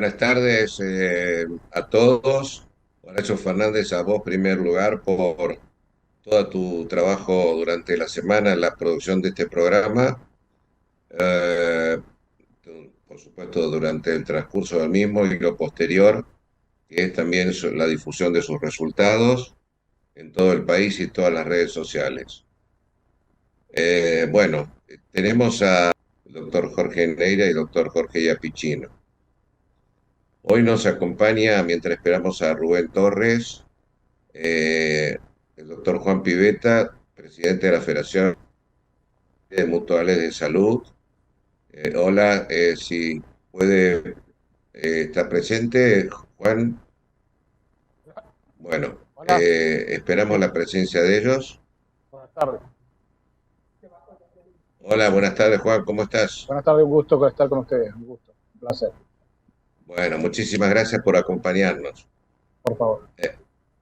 Buenas tardes a todos. Horacio Fernández, a vos primer lugar por todo tu trabajo durante la semana en la producción de este programa. Eh, por supuesto, durante el transcurso del mismo y lo posterior, que es también la difusión de sus resultados en todo el país y todas las redes sociales. Bueno, tenemos al doctor Jorge Neira y doctor Jorge Yapichino. Hoy nos acompaña, mientras esperamos a Rubén Torres, eh, el doctor Juan Pivetta, presidente de la Federación de Mutuales de Salud. Hola, si puede estar presente, Juan. Bueno, Hola, esperamos sí, la presencia de ellos. buenas tardes. Hola, buenas tardes, Juan, ¿cómo estás? Buenas tardes, un gusto estar con ustedes, un gusto, un placer, Bueno, muchísimas gracias por acompañarnos. por favor.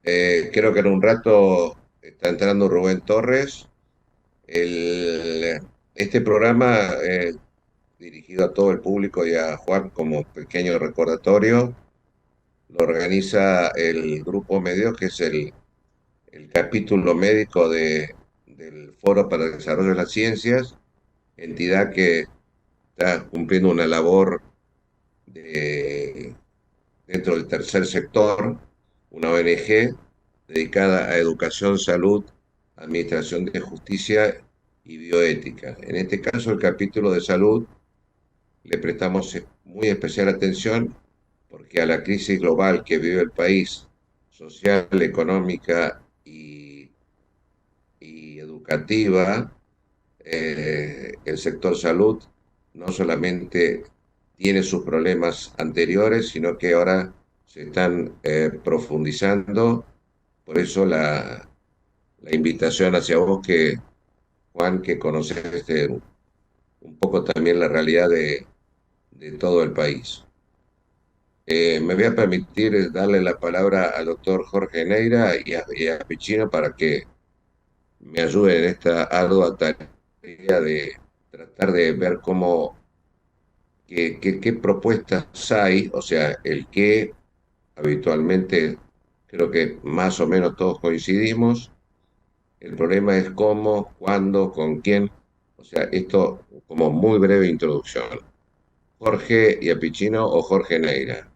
Creo que en un rato está entrando Rubén Torres. Este programa, dirigido a todo el público y a Juan como pequeño recordatorio, lo organiza el Grupo Medios, que es el capítulo médico del Foro para el Desarrollo de las Ciencias, entidad que está cumpliendo una labor de- dentro del tercer sector, una ONG dedicada a educación, salud, administración de justicia y bioética. En este caso, el capítulo de salud le prestamos muy especial atención porque a la crisis global que vive el país, social, económica y educativa, el sector salud no solamente tiene sus problemas anteriores, sino que ahora se están profundizando. Por eso la invitación hacia vos, que Juan, que conoces un poco también la realidad de todo el país. Me voy a permitir darle la palabra al doctor Jorge Neira y a Pichino para que me ayuden en esta ardua tarea de tratar de ver qué propuestas hay, o sea, el qué habitualmente creo que más o menos todos coincidimos. El problema es cómo, cuándo, con quién. O sea, esto como muy breve introducción. Jorge Yapichino o Jorge Neira.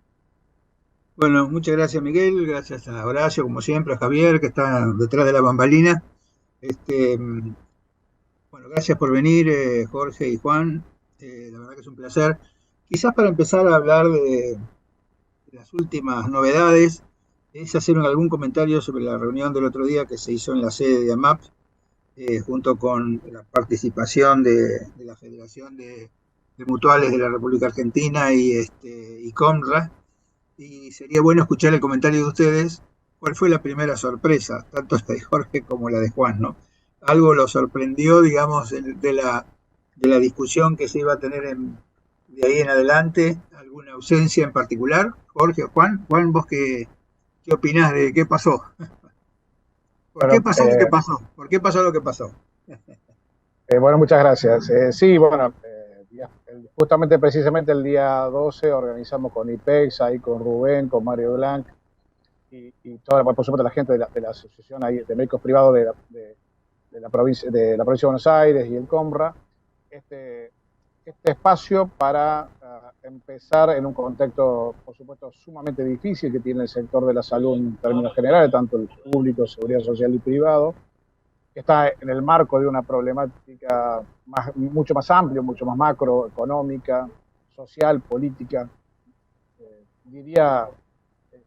Bueno, muchas gracias Miguel, gracias a Horacio, como siempre, a Javier, que está detrás de la bambalina. Este, mm, bueno, gracias por venir, Jorge y Juan. La verdad que es un placer. Quizás para empezar a hablar de las últimas novedades, es hacer algún comentario sobre la reunión del otro día que se hizo en la sede de AMAP, junto con la participación de la Federación de Mutuales de la República Argentina y COMRA. Y sería bueno escuchar el comentario de ustedes. ¿Cuál fue la primera sorpresa, tanto la de Jorge como la de Juan, ¿no? ¿Algo lo sorprendió, digamos, de la discusión que se iba a tener de ahí en adelante? ¿Alguna ausencia en particular? Jorge o Juan. Juan, ¿vos qué opinás de qué pasó? ¿Por qué Bueno, pasó lo que pasó? ¿Por qué pasó lo que pasó? bueno, muchas gracias. Sí, bueno, justamente precisamente el día 12 organizamos con IPEX, ahí con Rubén, con Mario Blanc y toda, por supuesto, la gente de la Asociación ahí de Médicos Privados de la provincia de Buenos Aires y el COMRA, este, este espacio para empezar en un contexto, por supuesto, sumamente difícil que tiene el sector de la salud en términos generales, tanto el público, seguridad social y privado, que está en el marco de una problemática mucho más amplia, mucho más macroeconómica, social, política, diría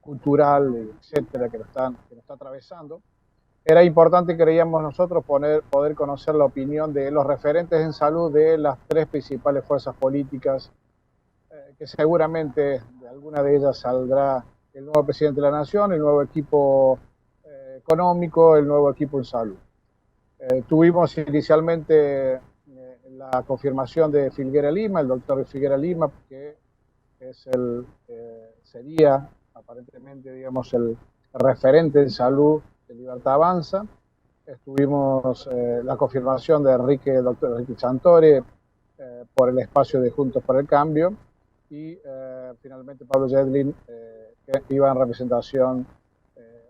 cultural, etcétera, que lo está atravesando. Era importante, creíamos nosotros, poder conocer la opinión de los referentes en salud de las tres principales fuerzas políticas, que seguramente de alguna de ellas saldrá el nuevo presidente de la Nación, el nuevo equipo económico, el nuevo equipo en salud. Tuvimos inicialmente la confirmación de Filguera Lima, el doctor Filguera Lima, que es sería aparentemente, digamos, el referente en salud de Libertad Avanza. Tuvimos la confirmación de doctor Enrique Chantore, por el espacio de Juntos por el Cambio, y finalmente Pablo Yedlin, que iba en representación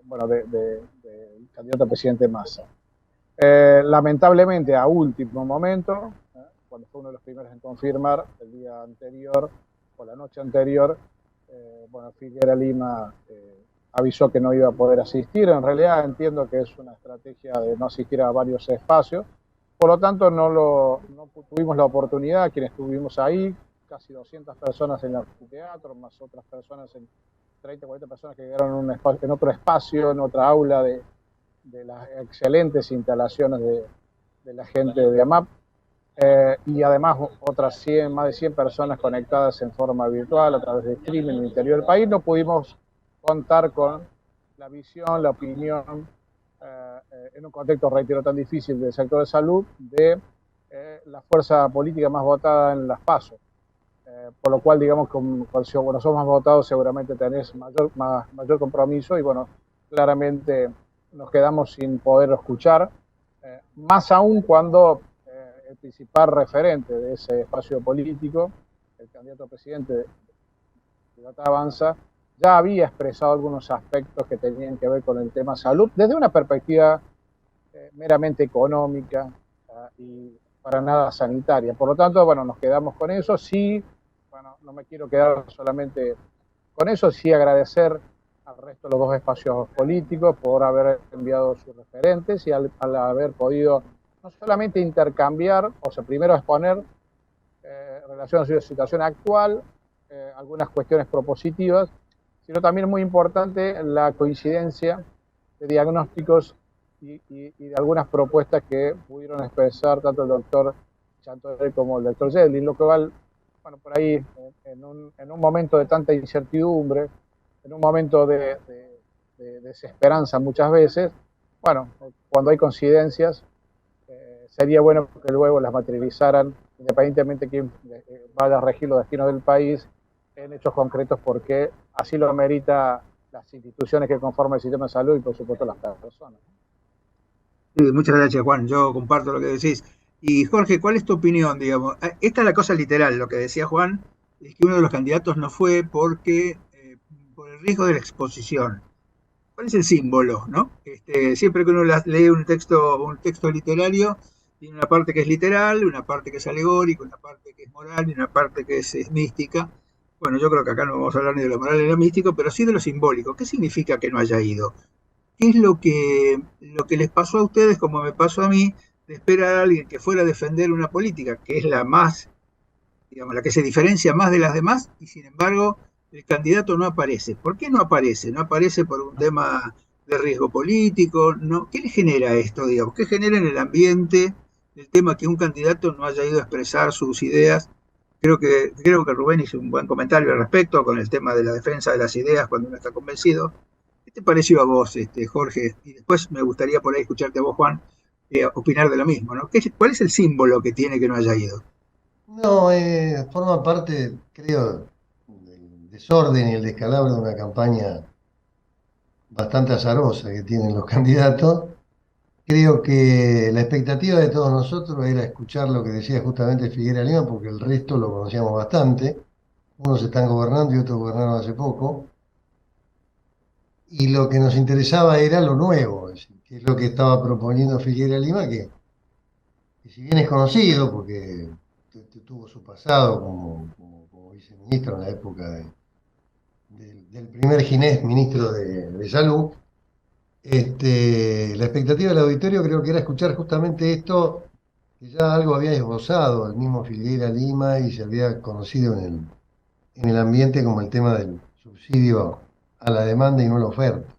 bueno, del candidato a presidente Massa. Lamentablemente, a último momento, cuando fue uno de los primeros en confirmar, el día anterior o la noche anterior, bueno, Figuera Lima avisó que no iba a poder asistir. En realidad entiendo que es una estrategia de no asistir a varios espacios. Por lo tanto, no tuvimos la oportunidad, quienes estuvimos ahí, casi 200 personas en el anfiteatro, más otras personas, 30, 40 personas que llegaron en otro espacio, en otra aula de las excelentes instalaciones de la gente de AMAP, y además otras más de 100 personas conectadas en forma virtual a través de streaming en el interior del país. No pudimos contar con la visión, la opinión, en un contexto, reitero, tan difícil del sector de salud, de la fuerza política más votada en las PASO. Por lo cual, digamos, cuando somos más votados, seguramente tenés mayor compromiso y, bueno, claramente nos quedamos sin poder escuchar, más aún cuando el principal referente de ese espacio político, el candidato a presidente de Libertad Avanza, ya había expresado algunos aspectos que tenían que ver con el tema salud, desde una perspectiva meramente económica y para nada sanitaria. Por lo tanto, bueno, nos quedamos con eso. Sí, bueno, no me quiero quedar solamente con eso, sí agradecer al resto de los dos espacios políticos por haber enviado sus referentes y al haber podido no solamente intercambiar, o sea, primero exponer en relación a su situación actual, algunas cuestiones propositivas, sino también muy importante la coincidencia de diagnósticos y de algunas propuestas que pudieron expresar tanto el doctor Chantorel como el doctor Yedlin, lo que va, bueno, por ahí en un momento de tanta incertidumbre, en un momento de desesperanza muchas veces, bueno, cuando hay coincidencias, sería bueno que luego las materializaran, independientemente de quién vaya a regir los destinos del país, en hechos concretos, porque así lo amerita las instituciones que conforman el sistema de salud y, por supuesto, las personas. Sí, muchas gracias, Juan. Yo comparto lo que decís. Y Jorge, ¿cuál es tu opinión, digamos? Esta es la cosa literal. Lo que decía Juan es que uno de los candidatos no fue porque por el riesgo de la exposición. ¿Cuál es el símbolo, no? Siempre que uno lee un texto literario, tiene una parte que es literal, una parte que es alegórica, una parte que es moral y una parte que es mística. Bueno, yo creo que acá no vamos a hablar ni de lo moral ni de lo místico, pero sí de lo simbólico. ¿Qué significa que no haya ido? ¿Qué es lo que les pasó a ustedes, como me pasó a mí, de esperar a alguien que fuera a defender una política que es la más, digamos, la que se diferencia más de las demás, y sin embargo el candidato no aparece? ¿Por qué no aparece? ¿No aparece por un tema de riesgo político? ¿No? ¿Qué le genera esto, digamos? ¿Qué genera en el ambiente el tema que un candidato no haya ido a expresar sus ideas? Creo que Rubén hizo un buen comentario al respecto con el tema de la defensa de las ideas cuando uno está convencido. ¿Qué te pareció a vos, Jorge? Y después me gustaría por ahí escucharte a vos, Juan, opinar de lo mismo, ¿no? ¿Cuál es el símbolo que tiene que no haya ido? No, forma parte, creo, del desorden y el descalabro de una campaña bastante azarosa que tienen los candidatos. Creo que la expectativa de todos nosotros era escuchar lo que decía justamente Figuera Lima, porque el resto lo conocíamos bastante. Unos están gobernando y otros gobernaron hace poco. Y lo que nos interesaba era lo nuevo, es decir, que es lo que estaba proponiendo Figuera Lima, que si bien es conocido, porque tuvo su pasado como viceministro en la época del primer Ginés, ministro de Salud. La expectativa del auditorio creo que era escuchar justamente esto, que ya algo había esbozado el mismo Figueira Lima y se había conocido en el ambiente como el tema del subsidio a la demanda y no a la oferta.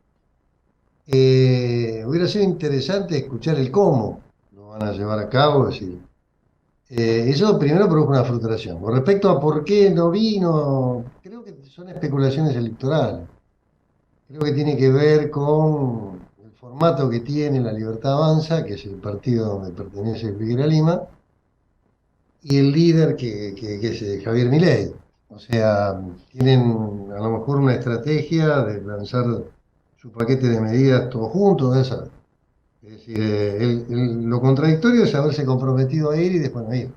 Hubiera sido interesante escuchar el cómo lo van a llevar a cabo, es decir, eso primero produjo una frustración. Con respecto a por qué no vino, creo que son especulaciones electorales. Creo que tiene que ver con el formato que tiene La Libertad Avanza, que es el partido donde pertenece Figueira Lima, y el líder que es Javier Milei. O sea, tienen a lo mejor una estrategia de lanzar su paquete de medidas todos juntos, esa. Es decir, lo contradictorio es haberse comprometido a ir y después no ir.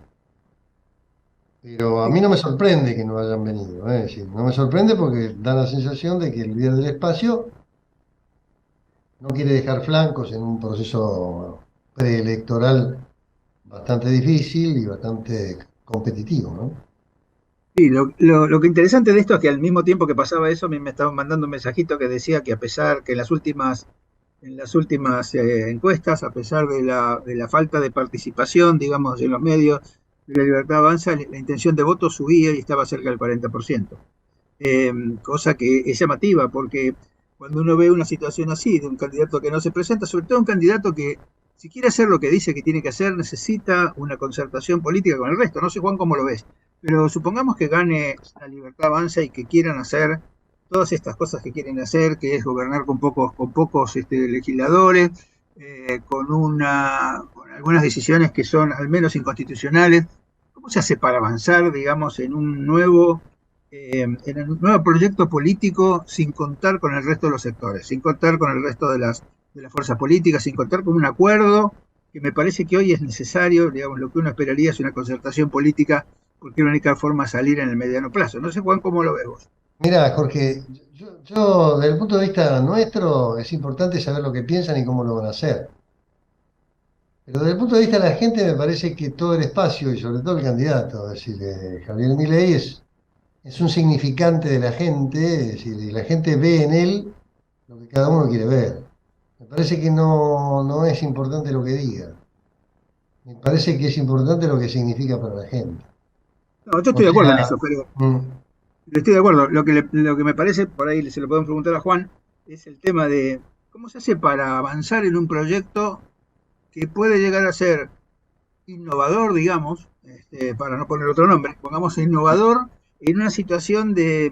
Pero a mí no me sorprende que no hayan venido, es decir, no me sorprende porque da la sensación de que el líder del espacio no quiere dejar flancos en un proceso preelectoral bastante difícil y bastante competitivo, ¿no? Sí, lo que interesante de esto es que al mismo tiempo que pasaba eso, a mí me estaban mandando un mensajito que decía que a pesar que en las últimas encuestas, a pesar de la falta de participación, digamos, en los medios de la Libertad Avanza, la intención de voto subía y estaba cerca del 40%. Eh, Cosa que es llamativa, porque cuando uno ve una situación así, de un candidato que no se presenta, sobre todo un candidato que, si quiere hacer lo que dice que tiene que hacer, necesita una concertación política con el resto. No sé, Juan, cómo lo ves, pero supongamos que gane la Libertad Avanza y que quieran hacer todas estas cosas que quieren hacer, que es gobernar con pocos legisladores, con algunas decisiones que son al menos inconstitucionales. ¿Cómo se hace para avanzar, digamos, en un nuevo proyecto político sin contar con el resto de los sectores, sin contar con el resto de las fuerzas políticas, sin contar con un acuerdo que me parece que hoy es necesario? Digamos, lo que uno esperaría es una concertación política, porque es la única forma de salir en el mediano plazo. No sé, Juan, cómo lo ves vos. Mira, Jorge, desde el punto de vista nuestro es importante saber lo que piensan y cómo lo van a hacer. Pero desde el punto de vista de la gente me parece que todo el espacio y sobre todo el candidato, es decir, Javier Milei es un significante de la gente, es decir, y la gente ve en él lo que cada uno quiere ver. Me parece que no es importante lo que diga, me parece que es importante lo que significa para la gente. No, yo O estoy de acuerdo en sea, eso, pero mm, estoy de acuerdo. Lo que me parece, por ahí se lo podemos preguntar a Juan, es el tema de cómo se hace para avanzar en un proyecto que puede llegar a ser innovador, digamos, para no poner otro nombre, pongamos innovador en una situación de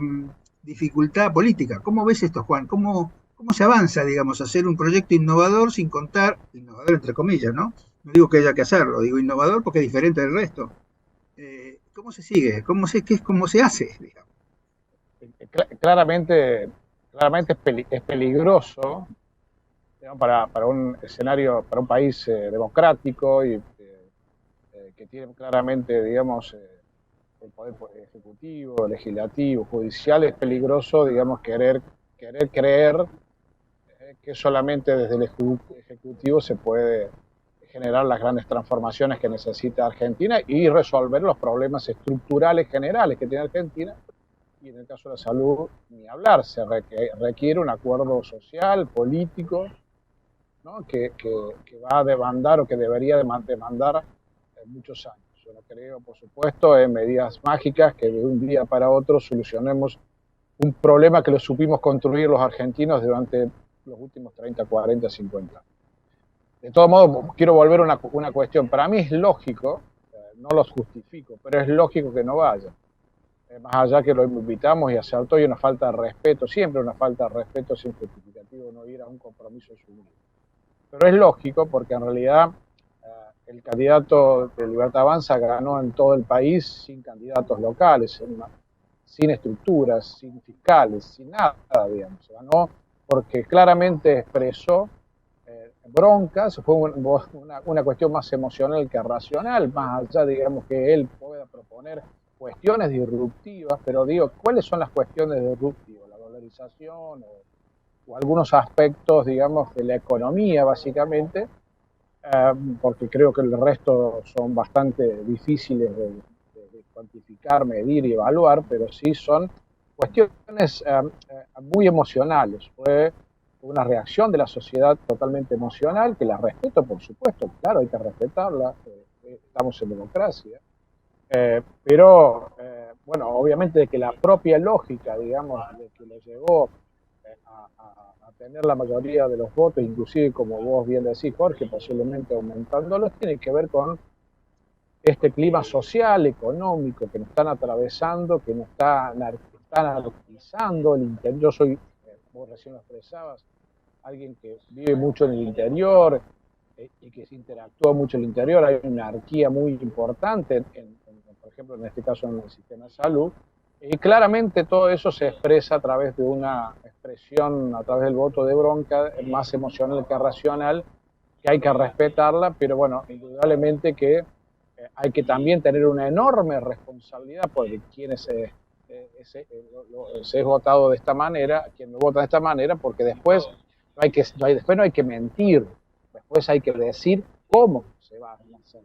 dificultad política. ¿Cómo ves esto, Juan? ¿Cómo se avanza, digamos, a hacer un proyecto innovador sin contar, innovador entre comillas, ¿no? No digo que haya que hacerlo, digo innovador porque es diferente del resto. ¿Cómo se sigue? ¿Cómo se hace, digamos? Claramente es peligroso, digamos, para un escenario, para un país democrático y que tiene claramente, digamos, el poder ejecutivo, legislativo, judicial. Es peligroso, digamos, querer creer que solamente desde el ejecutivo se puede generar las grandes transformaciones que necesita Argentina y resolver los problemas estructurales generales que tiene Argentina. Y en el caso de la salud, ni hablar, se requiere un acuerdo social, político, ¿no? que va a demandar o que debería demandar muchos años. Yo no creo, por supuesto, en medidas mágicas que de un día para otro solucionemos un problema que lo supimos construir los argentinos durante los últimos 30, 40, 50 años. De todo modo, quiero volver a una cuestión. Para mí es lógico, no los justifico, pero es lógico que no vaya. Más allá que lo invitamos y acertó, y una falta de respeto, siempre una falta de respeto sin justificativo no ir a un compromiso asumido. Pero es lógico porque en realidad el candidato de Libertad Avanza ganó en todo el país sin candidatos locales, sin estructuras, sin fiscales, sin nada, digamos. Ganó porque claramente expresó broncas, fue una cuestión más emocional que racional, más allá, digamos, que él pueda proponer cuestiones disruptivas, pero digo, ¿cuáles son las cuestiones disruptivas? La dolarización o algunos aspectos, digamos, de la economía, básicamente, porque creo que el resto son bastante difíciles de cuantificar, medir y evaluar, pero sí son cuestiones muy emocionales. Fue una reacción de la sociedad totalmente emocional, que la respeto, por supuesto, claro, hay que respetarla, estamos en democracia, pero, bueno, obviamente de que la propia lógica, digamos, de que lo llevó a tener la mayoría de los votos, inclusive, como vos bien decís, Jorge, posiblemente aumentándolos, tiene que ver con este clima social, económico que nos están atravesando, que nos están anarquizando el interior. Yo soy, vos recién lo expresabas, alguien que vive mucho en el interior y que se interactúa mucho en el interior. Hay una anarquía muy importante, por ejemplo, en este caso en el sistema de salud, y claramente todo eso se expresa a través de una expresión, a través del voto de bronca, más emocional que racional, que hay que respetarla, pero bueno, indudablemente que hay que también tener una enorme responsabilidad por quienes se es votado de esta manera, quien lo vota de esta manera, porque después después no hay que mentir, después hay que decir cómo se va a hacer,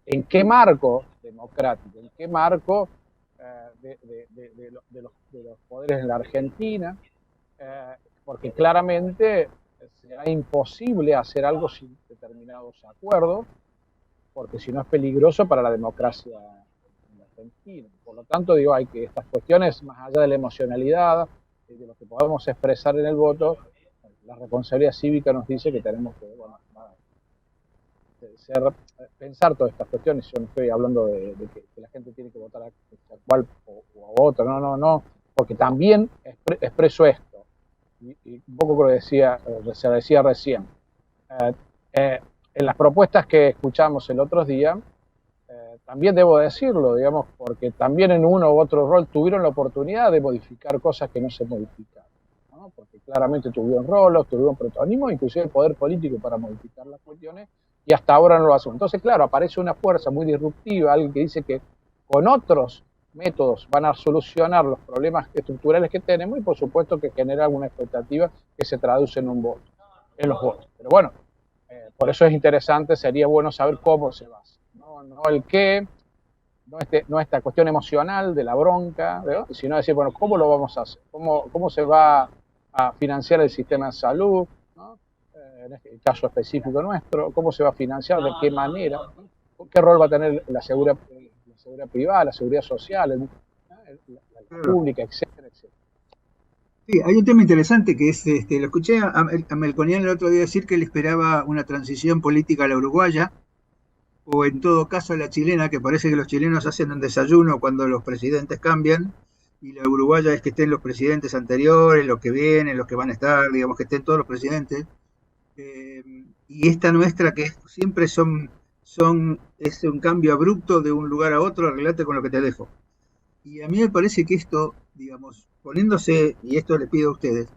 en qué marco democrático, en qué marco de los poderes en la Argentina, porque claramente será imposible hacer algo sin determinados acuerdos, porque si no es peligroso para la democracia en la Argentina. Por lo tanto, digo, hay que estas cuestiones, más allá de la emocionalidad, de lo que podemos expresar en el voto, la responsabilidad cívica nos dice que tenemos que, bueno, pensar todas estas cuestiones. Yo no estoy hablando de que la gente tiene que votar a cual o a otro, no, porque también expreso esto, y un poco lo se decía recién. En las propuestas que escuchamos el otro día, también debo decirlo, digamos, porque también en uno u otro rol tuvieron la oportunidad de modificar cosas que no se modificaron, ¿no? Porque claramente tuvieron roles, tuvieron protagonismo, inclusive el poder político para modificar las cuestiones, y hasta ahora no lo hacen. Entonces, claro, aparece una fuerza muy disruptiva, alguien que dice que con otros métodos van a solucionar los problemas estructurales que tenemos, y por supuesto que genera alguna expectativa que se traduce en un voto, en los votos. Pero bueno, por eso es interesante, sería bueno saber cómo se basa, no el qué, no esta cuestión emocional de la bronca, ¿no? Sino decir, bueno, ¿cómo lo vamos a hacer? ¿Cómo se va a financiar el sistema de salud, ¿no? En este caso específico nuestro, cómo se va a financiar, de qué manera, ¿no? ¿Qué rol va a tener la seguridad privada, la seguridad social, la pública, etcétera, etcétera? Sí, hay un tema interesante que es, lo escuché a Melconian el otro día decir que él esperaba una transición política a la uruguaya, o en todo caso a la chilena, que parece que los chilenos hacen un desayuno cuando los presidentes cambian, y la uruguaya es que estén los presidentes anteriores, los que vienen, los que van a estar, digamos que estén todos los presidentes. Y esta nuestra que siempre es un cambio abrupto de un lugar a otro, arreglate con lo que te dejo. Y a mí me parece que esto, digamos, poniéndose, y esto les pido a ustedes,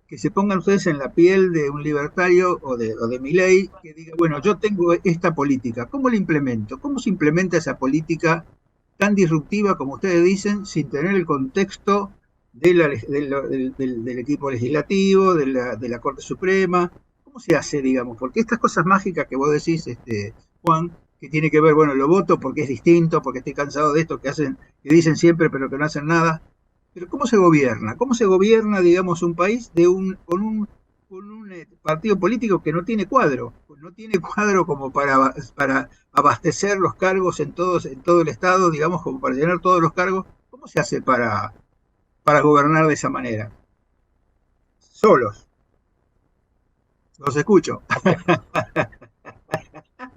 que se pongan ustedes en la piel de un libertario o de Milei, que diga, bueno, yo tengo esta política, ¿cómo la implemento? ¿Cómo se implementa esa política tan disruptiva como ustedes dicen, sin tener el contexto del equipo legislativo, de la Corte Suprema? ¿Cómo se hace, digamos? Porque estas cosas mágicas que vos decís, Juan, que tiene que ver, bueno, lo voto porque es distinto, porque estoy cansado de esto que dicen siempre pero que no hacen nada. Pero ¿cómo se gobierna? ¿Cómo se gobierna, digamos, un país con un partido político que no tiene cuadro? No tiene cuadro como para abastecer los cargos en todo el Estado, digamos, como para llenar todos los cargos. ¿Cómo se hace para gobernar de esa manera? Solos. Los escucho.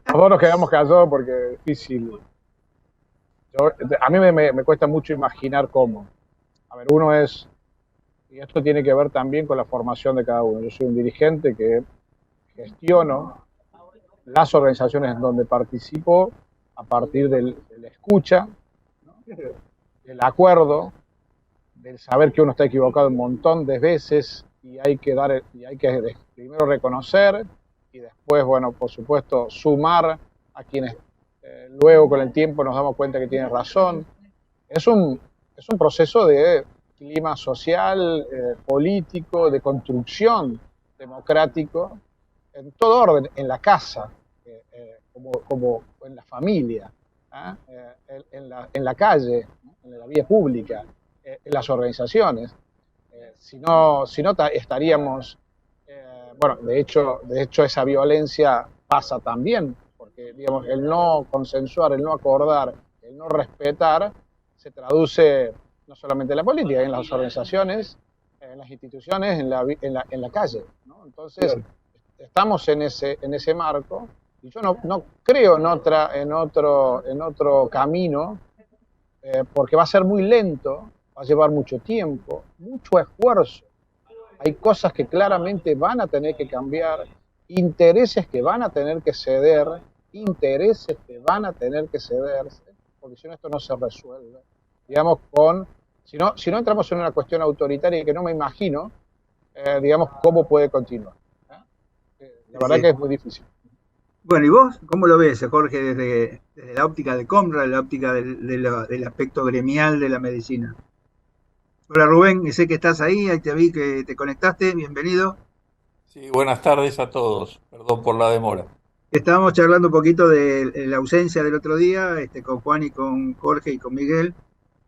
Nosotros nos quedamos callados porque es difícil. A mí me cuesta mucho imaginar cómo. A ver, y esto tiene que ver también con la formación de cada uno. Yo soy un dirigente que gestiono las organizaciones en donde participo a partir de la escucha, ¿no? Del acuerdo, del saber que uno está equivocado un montón de veces y hay que primero reconocer y después, bueno, por supuesto, sumar a quienes luego con el tiempo nos damos cuenta que tienen razón. Es un proceso de clima social, político, de construcción democrático, en todo orden, en la casa, como en la familia, en la calle, en la vía pública, en las organizaciones. Si no estaríamos, bueno, de hecho esa violencia pasa también, porque digamos, el no consensuar, el no acordar, el no respetar, se traduce no solamente en la política, en las organizaciones, en las instituciones, en la calle, ¿no? Entonces, estamos en ese marco, y yo no creo en otro camino, porque va a ser muy lento, va a llevar mucho tiempo, mucho esfuerzo. Hay cosas que claramente van a tener que cambiar, intereses que van a tener que ceder, porque si no esto no se resuelve. Digamos, si no entramos en una cuestión autoritaria que no me imagino, digamos, cómo puede continuar. La verdad que es muy difícil. Bueno, ¿y vos cómo lo ves, Jorge, desde la óptica de Comra, la óptica del aspecto gremial de la medicina? Hola Rubén, sé que estás ahí te vi que te conectaste, bienvenido. Sí, buenas tardes a todos. Perdón por la demora. Estábamos charlando un poquito de la ausencia del otro día, con Juan y con Jorge y con Miguel,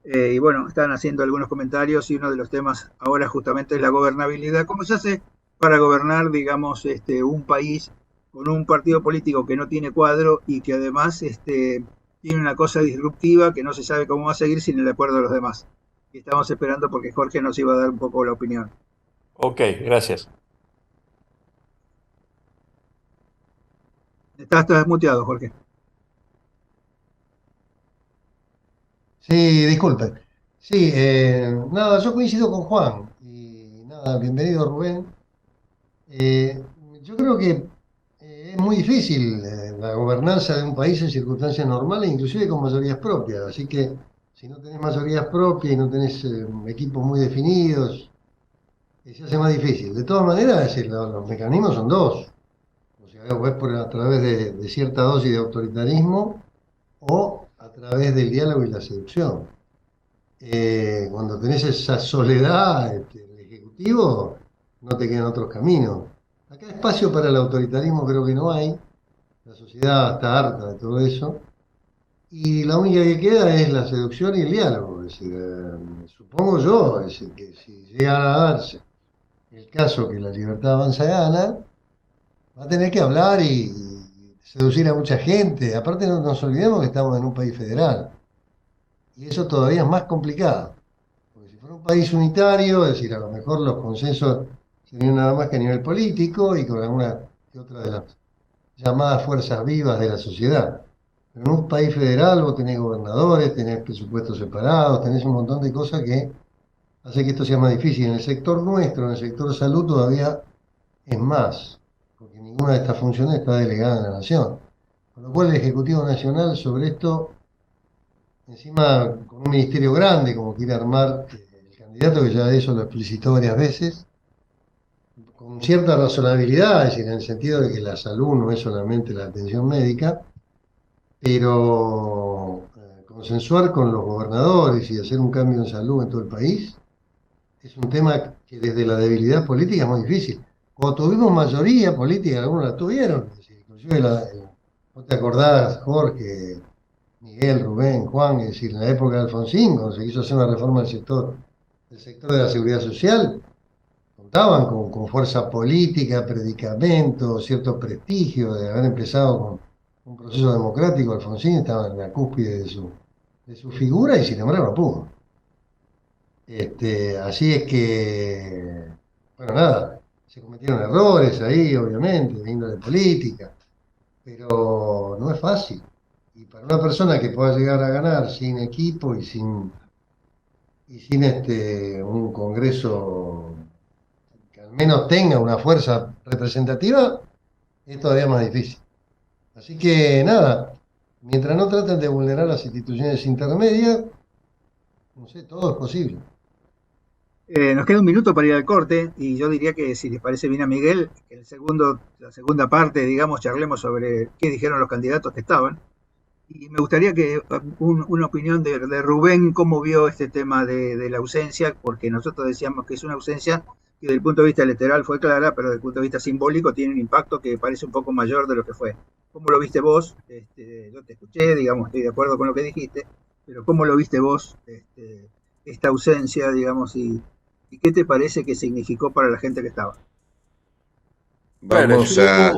y bueno, están haciendo algunos comentarios y uno de los temas ahora justamente es la gobernabilidad. ¿Cómo se hace para gobernar, digamos, un país con un partido político que no tiene cuadro y que además tiene una cosa disruptiva que no se sabe cómo va a seguir sin el acuerdo de los demás? Y estamos esperando porque Jorge nos iba a dar un poco la opinión. Ok, gracias. Estás muteado, Jorge. Sí, disculpen. Sí, nada, yo coincido con Juan. Y nada, bienvenido Rubén. Eh, yo creo que es muy difícil la gobernanza de un país en circunstancias normales, inclusive con mayorías propias. Así que si no tenés mayorías propias y no tenés equipos muy definidos, se hace más difícil. De todas maneras, es decir, los mecanismos son dos. O sea, o es a través de cierta dosis de autoritarismo o a través del diálogo y la seducción. Cuando tenés esa soledad, el Ejecutivo, no te quedan otros caminos. Acá espacio para el autoritarismo creo que no hay. La sociedad está harta de todo eso. Y la única que queda es la seducción y el diálogo. Es decir, supongo yo, es decir, que si llega a darse el caso que la Libertad Avanza gana, va a tener que hablar y seducir a mucha gente. Aparte, no nos olvidemos que estamos en un país federal. Y eso todavía es más complicado. Porque si fuera un país unitario, es decir, a lo mejor los consensos serían nada más que a nivel político y con alguna que otra de las llamadas fuerzas vivas de la sociedad. Pero en un país federal vos tenés gobernadores, tenés presupuestos separados, tenés un montón de cosas que hace que esto sea más difícil. En el sector nuestro, en el sector salud, todavía es más, porque ninguna de estas funciones está delegada en la Nación. Con lo cual el Ejecutivo Nacional sobre esto, encima con un ministerio grande como quiere armar el candidato, que ya eso lo explicitó varias veces, con cierta razonabilidad, es decir, en el sentido de que la salud no es solamente la atención médica, pero consensuar con los gobernadores y hacer un cambio en salud en todo el país es un tema que desde la debilidad política es muy difícil. Cuando tuvimos mayoría política, algunos la tuvieron, es decir, inclusive ¿vos te acordás, Jorge, Miguel, Rubén, Juan? Es decir, en la época de Alfonsín, cuando se quiso hacer una reforma del sector de la seguridad social, contaban con fuerza política, predicamento, cierto prestigio de haber empezado con un proceso democrático. Alfonsín estaba en la cúspide de su figura y sin embargo no pudo. Así es que, bueno, nada, se cometieron errores ahí, obviamente, de índole política, pero no es fácil. Y para una persona que pueda llegar a ganar sin equipo y sin un Congreso que al menos tenga una fuerza representativa, es todavía más difícil. Así que nada, mientras no traten de vulnerar las instituciones intermedias, no sé, todo es posible. Nos queda un minuto para ir al corte y yo diría que si les parece bien a Miguel, que la segunda parte, digamos, charlemos sobre qué dijeron los candidatos que estaban. Y me gustaría que una opinión de Rubén, cómo vio este tema de la ausencia, porque nosotros decíamos que es una ausencia que desde el punto de vista electoral fue clara, pero desde el punto de vista simbólico tiene un impacto que parece un poco mayor de lo que fue. ¿Cómo lo viste vos? Yo te escuché, digamos, estoy de acuerdo con lo que dijiste, pero ¿cómo lo viste vos esta ausencia, digamos, y qué te parece que significó para la gente que estaba? Vamos a...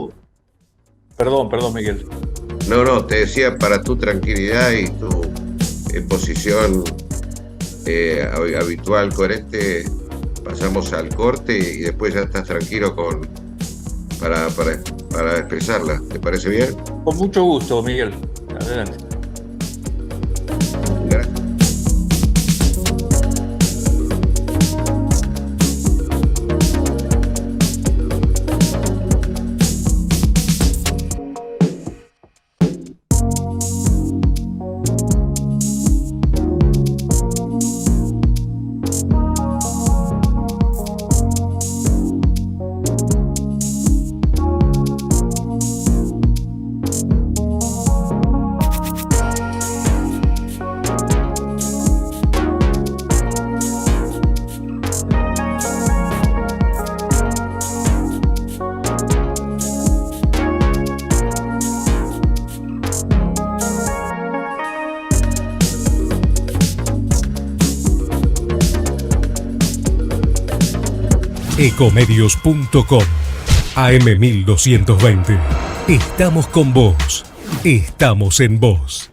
Perdón, Miguel. No, te decía para tu tranquilidad y tu posición habitual, coherente, pasamos al corte y después ya estás tranquilo para expresarla. ¿Te parece bien? Con mucho gusto, Miguel. Adelante. Gracias. Ecomedios.com AM1220. Estamos con vos. Estamos en vos.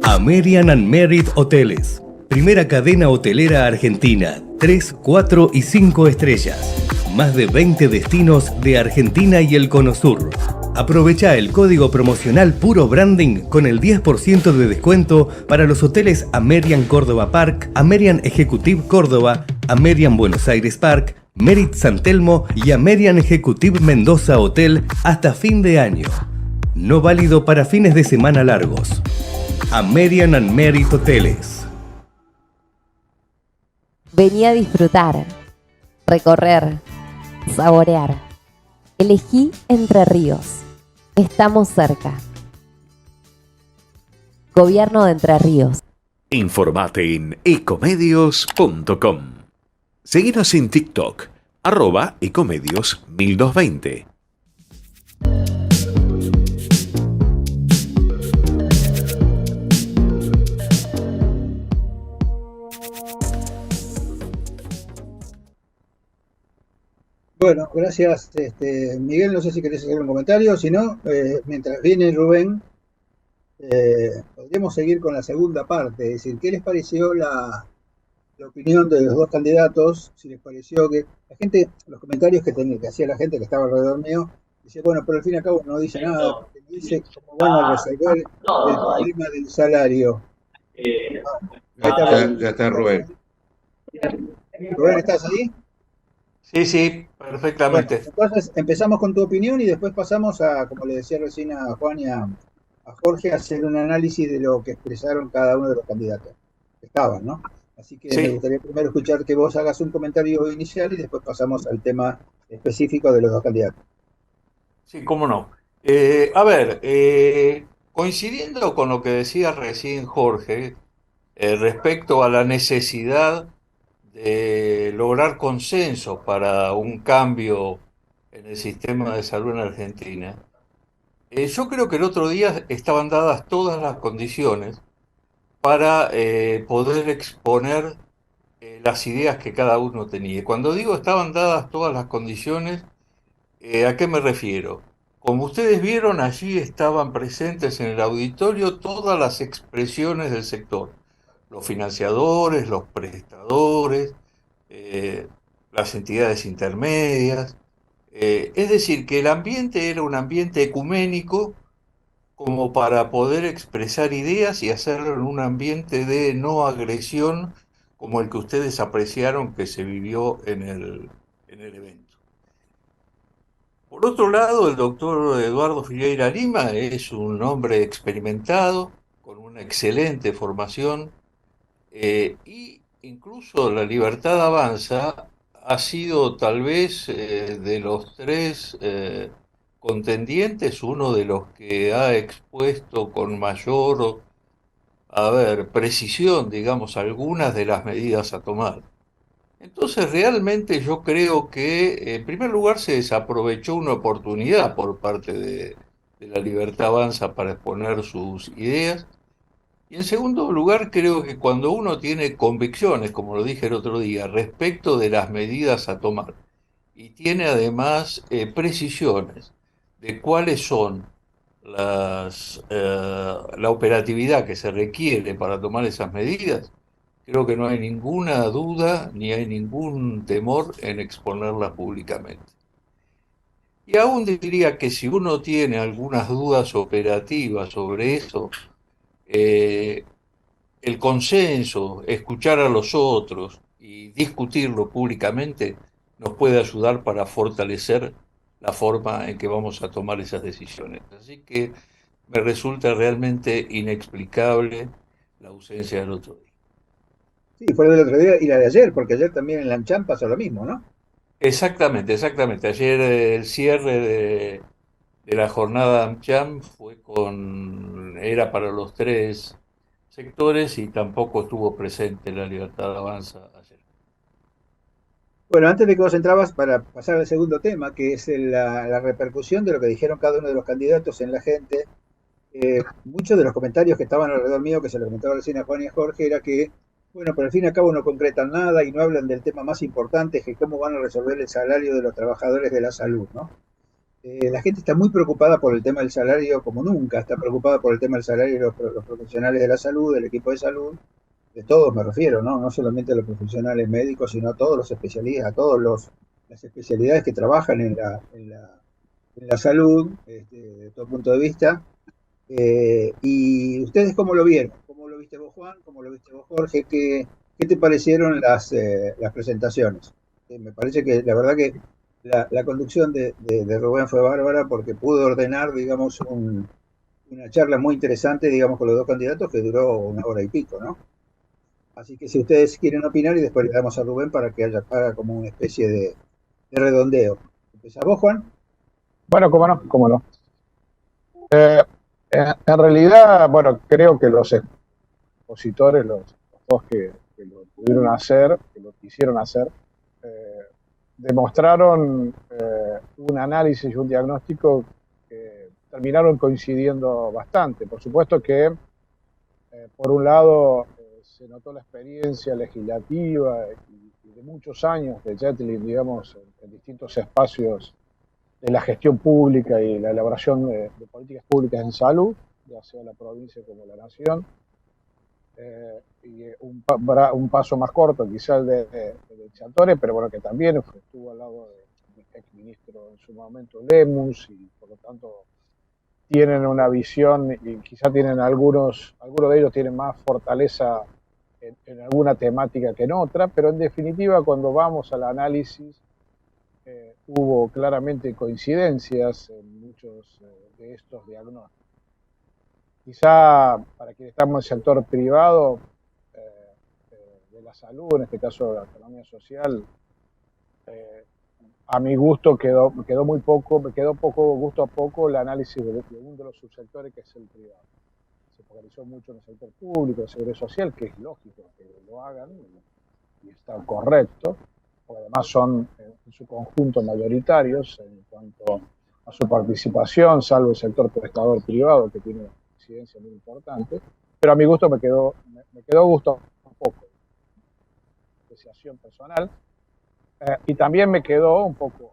American and Merit Hoteles. Primera cadena hotelera argentina. 3, 4 y 5 estrellas. Más de 20 destinos de Argentina y el Cono Sur. Aprovecha el código promocional Puro Branding con el 10% de descuento para los hoteles American Córdoba Park, American Executive Córdoba, American Buenos Aires Park, Merit San Telmo y American Executive Mendoza Hotel hasta fin de año. No válido para fines de semana largos. American and Merit Hoteles. Vení a disfrutar, recorrer, saborear. Elegí Entre Ríos. Estamos cerca. Gobierno de Entre Ríos. Informate en ecomedios.com. Seguinos en TikTok, @ecomedios1220. Bueno, gracias, Miguel. No sé si querés hacer un comentario. Si no, mientras viene Rubén, podríamos seguir con la segunda parte. Es decir, ¿qué les pareció la opinión de los dos candidatos? Si les pareció que la gente, los comentarios que hacía la gente que estaba alrededor mío, dice, bueno, pero al fin y al cabo no dice nada, porque dice cómo van a resolver el problema del salario. Ya está Rubén. Rubén, ¿estás ahí? Sí, perfectamente. Bueno, entonces empezamos con tu opinión y después pasamos a, como le decía recién a Juan y a Jorge, a hacer un análisis de lo que expresaron cada uno de los candidatos que estaban, ¿no? Así que me gustaría primero escuchar que vos hagas un comentario inicial y después pasamos al tema específico de los dos candidatos. Sí, cómo no. Coincidiendo con lo que decía recién Jorge, respecto a la necesidad de lograr consenso para un cambio en el sistema de salud en Argentina, yo creo que el otro día estaban dadas todas las condiciones para poder exponer las ideas que cada uno tenía. Cuando digo estaban dadas todas las condiciones, ¿a qué me refiero? Como ustedes vieron, allí estaban presentes en el auditorio todas las expresiones del sector, los financiadores, los prestadores, las entidades intermedias. Es decir, que el ambiente era un ambiente ecuménico como para poder expresar ideas y hacerlo en un ambiente de no agresión como el que ustedes apreciaron que se vivió en el evento. Por otro lado, el doctor Eduardo Figueira Lima es un hombre experimentado, con una excelente formación, y incluso La Libertad Avanza ha sido tal vez de los tres contendientes uno de los que ha expuesto con mayor, precisión, digamos, algunas de las medidas a tomar. Entonces, realmente yo creo que, en primer lugar, se desaprovechó una oportunidad por parte de La Libertad Avanza para exponer sus ideas. Y en segundo lugar, creo que cuando uno tiene convicciones, como lo dije el otro día, respecto de las medidas a tomar, y tiene además precisiones de cuáles son la operatividad que se requiere para tomar esas medidas, creo que no hay ninguna duda ni hay ningún temor en exponerlas públicamente. Y aún diría que si uno tiene algunas dudas operativas sobre eso, el consenso, escuchar a los otros y discutirlo públicamente nos puede ayudar para fortalecer la forma en que vamos a tomar esas decisiones. Así que me resulta realmente inexplicable la ausencia del otro día. Sí, fue del otro día y la de ayer, porque ayer también en la AmCham pasó lo mismo, ¿no? Exactamente. Ayer el cierre de la jornada AmCham era para los tres sectores y tampoco estuvo presente La Libertad Avanza ayer. Bueno, antes de que vos entrabas, para pasar al segundo tema, que es la repercusión de lo que dijeron cada uno de los candidatos en la gente, muchos de los comentarios que estaban alrededor mío, que se lo comentaba recién a Juan y a Jorge, era que, Bueno, pero al fin y al cabo no concretan nada y no hablan del tema más importante, que es cómo van a resolver el salario de los trabajadores de la salud, ¿no? La gente está muy preocupada por el tema del salario, como nunca, está preocupada por el tema del salario de los profesionales de la salud, del equipo de salud, de todos me refiero, ¿no? No solamente a los profesionales médicos, sino a todos los especialistas, a todas las especialidades que trabajan en la salud, de todo punto de vista. ¿Y ustedes cómo lo vieron? ¿Cómo lo viste vos, Juan? ¿Cómo lo viste vos, Jorge? ¿Qué te parecieron las presentaciones? Me parece que la verdad que la conducción de Rubén fue bárbara porque pudo ordenar, digamos, una charla muy interesante, digamos, con los dos candidatos que duró 1 hora y pico, ¿no? Así que si ustedes quieren opinar y después le damos a Rubén para que haga como una especie de redondeo. ¿Empezás vos, Juan? Bueno, cómo no, cómo no. En realidad, bueno, creo que los expositores, los dos que lo pudieron hacer, que lo quisieron hacer, demostraron un análisis y un diagnóstico que terminaron coincidiendo bastante. Por supuesto que, por un lado, se notó la experiencia legislativa y de muchos años de Yetling, digamos, en distintos espacios de la gestión pública y la elaboración de políticas públicas en salud, ya sea la provincia como la nación. Y un paso más corto, quizá el de Chantore, pero bueno, que también estuvo al lado del ex ministro en su momento, Lemus, y por lo tanto tienen una visión y quizá tienen algunos de ellos tienen más fortaleza en alguna temática que en otra, pero en definitiva cuando vamos al análisis hubo claramente coincidencias en muchos de estos diagnósticos. Quizá para quienes estamos en el sector privado de la salud, en este caso de la economía social, a mi gusto me quedó gusto a poco el análisis de uno de los subsectores que es el privado. Se focalizó mucho en el sector público, el seguridad social, que es lógico que lo hagan y está correcto, porque además son en su conjunto mayoritarios en cuanto a su participación, salvo el sector prestador privado que tiene una incidencia muy importante, pero a mi gusto me quedó gusto un poco, apreciación personal, y también me quedó un poco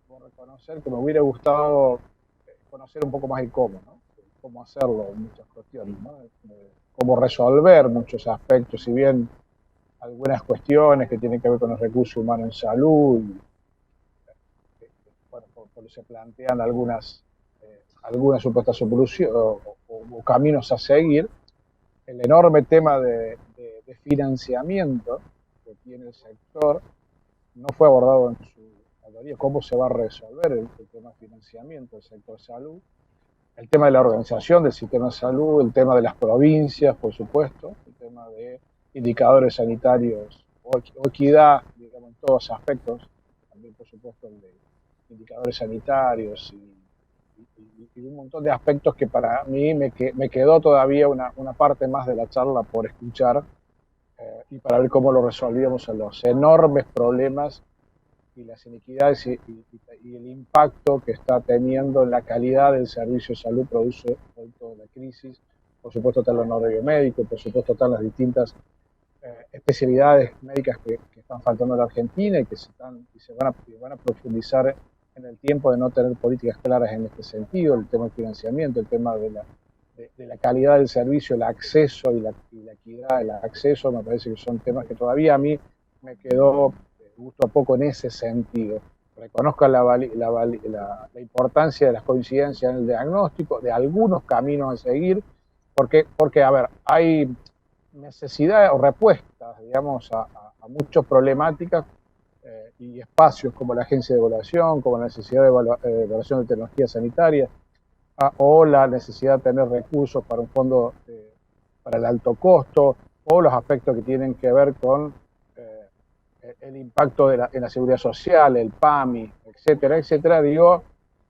por reconocer que me hubiera gustado conocer un poco más el cómo, ¿no? Cómo hacerlo en muchas cuestiones, ¿no? Cómo resolver muchos aspectos, si bien algunas cuestiones que tienen que ver con el recurso humano en salud, bueno, porque se plantean algunas supuestas soluciones o caminos a seguir. El enorme tema de financiamiento que tiene el sector no fue abordado en su mayoría. ¿Cómo se va a resolver el tema de financiamiento del sector salud? El tema de la organización del sistema de salud, el tema de las provincias, por supuesto, el tema de indicadores sanitarios o equidad, digamos, en todos aspectos, también por supuesto el de indicadores sanitarios y un montón de aspectos que para mí me quedó todavía una parte más de la charla por escuchar y para ver cómo lo resolvíamos en los enormes problemas y las inequidades y el impacto que está teniendo en la calidad del servicio de salud producto de la crisis. Por supuesto están los honorarios médicos, por supuesto están las distintas especialidades médicas que están faltando en la Argentina y que se van a profundizar en el tiempo de no tener políticas claras en este sentido, el tema del financiamiento, el tema de la calidad del servicio, el acceso y la equidad del acceso, me parece que son temas que todavía a mí me quedó gusto a poco en ese sentido. Reconozco la importancia de las coincidencias en el diagnóstico, de algunos caminos a seguir, porque a ver, hay necesidades o respuestas, digamos, a muchas problemáticas y espacios como la agencia de evaluación, como la necesidad de evaluación de tecnología sanitaria, o la necesidad de tener recursos para un fondo para el alto costo, o los aspectos que tienen que ver con el impacto en la seguridad social, el PAMI, etcétera, etcétera. Digo,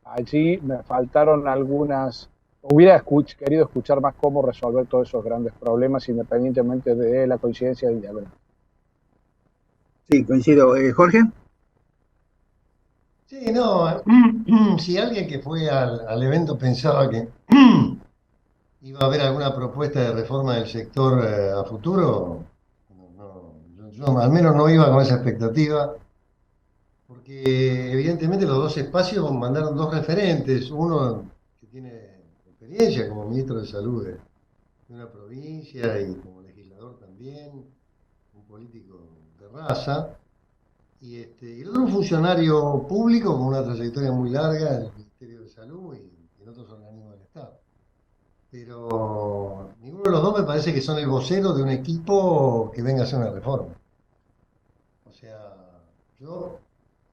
allí me faltaron algunas. Hubiera querido escuchar más cómo resolver todos esos grandes problemas independientemente de la coincidencia del diálogo. Sí, coincido. ¿Jorge? Sí, no, si alguien que fue al evento pensaba que iba a haber alguna propuesta de reforma del sector a futuro, Yo al menos no iba con esa expectativa, porque evidentemente los dos espacios mandaron dos referentes, uno que tiene experiencia como ministro de Salud de una provincia y como legislador también, un político de raza, y el otro un funcionario público con una trayectoria muy larga en el Ministerio de Salud y en otros organismos del Estado. Pero ninguno de los dos me parece que son el vocero de un equipo que venga a hacer una reforma. O sea, yo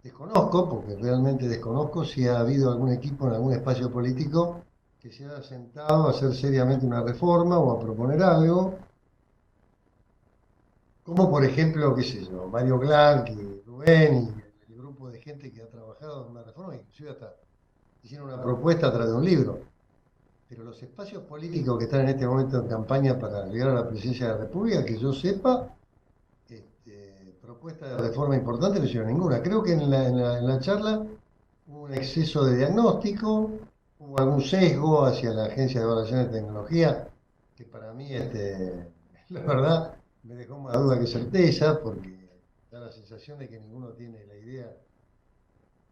desconozco, porque realmente desconozco si ha habido algún equipo en algún espacio político que se haya sentado a hacer seriamente una reforma o a proponer algo, como por ejemplo, qué sé yo, Mario Blanc y Rubén y el grupo de gente que ha trabajado en una reforma, inclusive hasta hicieron una propuesta a través de un libro. Pero los espacios políticos que están en este momento en campaña para llegar a la presidencia de la República, que yo sepa, propuesta de reforma importante no hicieron ninguna. Creo que en la charla hubo un exceso de diagnóstico, hubo algún sesgo hacia la Agencia de Evaluación de Tecnología, que para mí, la verdad, me dejó más duda que certeza, porque da la sensación de que ninguno tiene la idea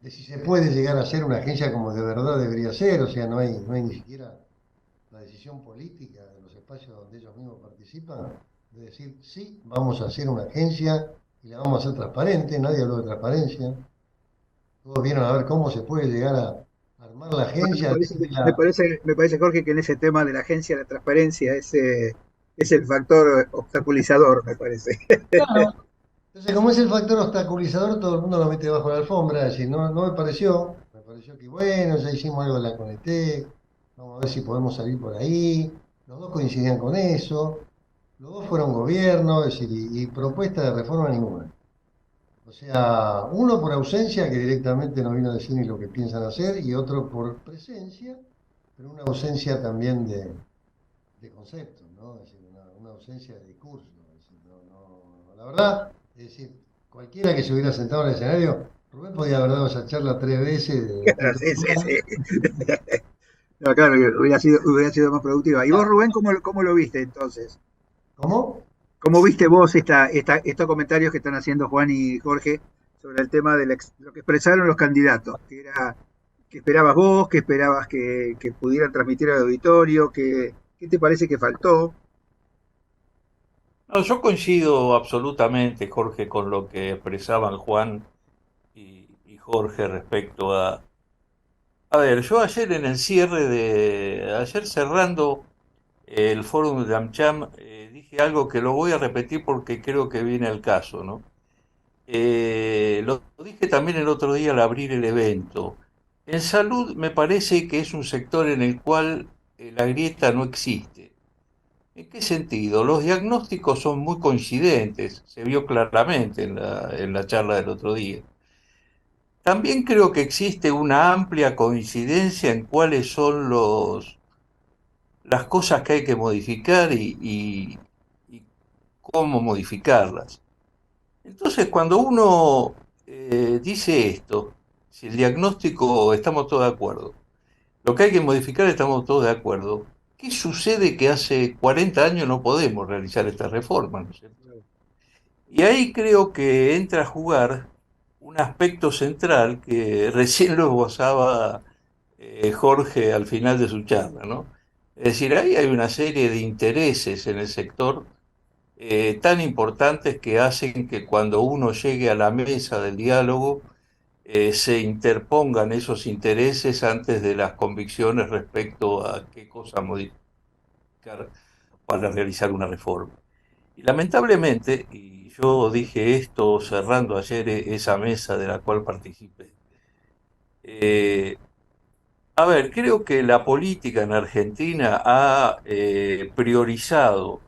de si se puede llegar a ser una agencia como de verdad debería ser. O sea, no hay ni siquiera la decisión política de los espacios donde ellos mismos participan, de decir, sí, vamos a hacer una agencia y la vamos a hacer transparente. Nadie habló de transparencia. Todos vieron a ver cómo se puede llegar a armar la agencia. Me parece, Jorge, que en ese tema de la agencia, la transparencia es el factor obstaculizador, me parece. Claro. Entonces, como es el factor obstaculizador, todo el mundo lo mete bajo la alfombra. Es decir, no me pareció que bueno, ya hicimos algo de la Conetec, vamos a ver si podemos salir por ahí. Los dos coincidían con eso, los dos fueron gobierno, es decir, y propuesta de reforma ninguna. O sea, uno por ausencia, que directamente no vino a decir ni lo que piensan hacer, y otro por presencia, pero una ausencia también de conceptos, ¿no? Es decir, una ausencia de discurso. Es decir, la verdad, es decir, cualquiera que se hubiera sentado en el escenario, Rubén podía haber dado esa charla 3 veces. Sí. No, claro, hubiera sido más productiva. ¿Y vos, Rubén, cómo lo viste entonces? ¿Cómo? ¿Cómo viste vos estos comentarios que están haciendo Juan y Jorge sobre el tema de lo que expresaron los candidatos? ¿Qué esperabas vos? ¿Qué esperabas que pudieran transmitir al auditorio? ¿Qué te parece que faltó? No, yo coincido absolutamente, Jorge, con lo que expresaban Juan y Jorge respecto a... A ver, yo ayer en el ayer cerrando el foro de AmCham, dije algo que lo voy a repetir porque creo que viene al caso, ¿no? Lo dije también el otro día al abrir el evento. En salud me parece que es un sector en el cual la grieta no existe. ¿En qué sentido? Los diagnósticos son muy coincidentes, se vio claramente en la charla del otro día. También creo que existe una amplia coincidencia en cuáles son las cosas que hay que modificar y cómo modificarlas. Entonces, cuando uno dice esto, si el diagnóstico estamos todos de acuerdo, lo que hay que modificar estamos todos de acuerdo, ¿qué sucede que hace 40 años no podemos realizar esta reforma? ¿No es cierto? Y ahí creo que entra a jugar un aspecto central que recién lo esbozaba Jorge al final de su charla, ¿no? Es decir, ahí hay una serie de intereses en el sector tan importantes que hacen que cuando uno llegue a la mesa del diálogo se interpongan esos intereses antes de las convicciones respecto a qué cosa modificar para realizar una reforma. Y lamentablemente, y yo dije esto cerrando ayer esa mesa de la cual participé, a ver, creo que la política en Argentina ha priorizado